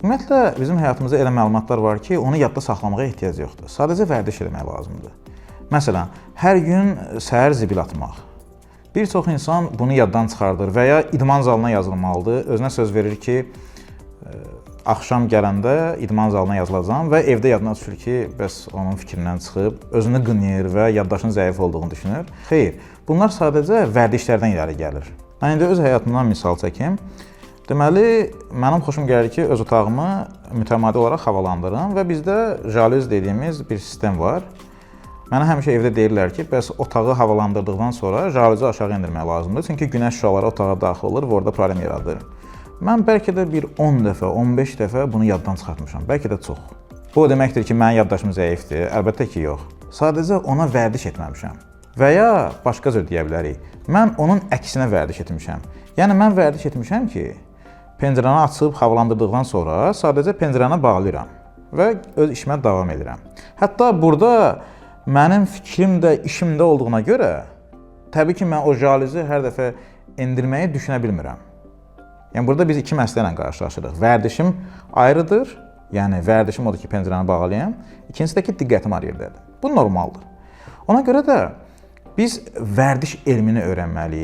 Ümumiyyətlə, bizim həyatımızda elə məlumatlar var ki, onu yadda saxlamağa ehtiyac yoxdur. Sadəcə vərdiş eləmək lazımdır. Məsələn, hər gün səhər zibil atmaq. Bir çox insan bunu yaddan çıxardır və ya idman zalına yazılmalıdır. Özünə söz verir ki, axşam gələndə idman zalına yazılacağam və evdə yadına düşür ki, bəs onun fikrindən çıxıb, özünü qınayır və yaddaşın zəif olduğunu düşünür. Xeyr, bunlar sadəcə vərdişlərdən irəli gəlir. Mən indi öz həyatımdan misal çəkim. Deməli, mənim xoşum gəlir ki, öz otağımı mütəmadi olaraq havalandırım və bizdə jalüz dediyimiz bir sistem var. Mənə həmişə evdə deyirlər ki, bəs otağı havalandırdıqdan sonra jalüzü aşağı endirmək lazımdır. Çünki günəş şüaları otağa daxil olur və orada problem yaradır. Mən bəlkə də bir 10 dəfə, 15 dəfə bunu yaddan çıxartmışam. Bəlkə də çox. Bu o deməkdir ki, mənim yaddaşım zəifdir. Əlbəttə ki, yox. Sadəcə ona vərdiş etməmişəm. Və ya başqa cür deyə bilərik. Mən onun əksinə vərdiş etmişəm. Yəni, mən vərdiş etmişəm ki, pəncərəni açıb havalandırdıqdan sonra sadəcə pəncərəni bağlayıram və öz işimə davam edirəm. Hətta burada mənim fikrim də işimdə olduğuna görə, təbii ki, mən o jalüzü hər dəfə endirməyi düşünə bilmirəm. Yəni, burada biz iki məsələ ilə qarşılaşırıq. Vərdişim ayrıdır, yəni vərdişim odur ki, pəncərəni bağlayayım. İkincisi də ki, diqqətim var yerdədir. Bu normaldır. Ona görə də biz vərdiş elmini öyrənməliyik.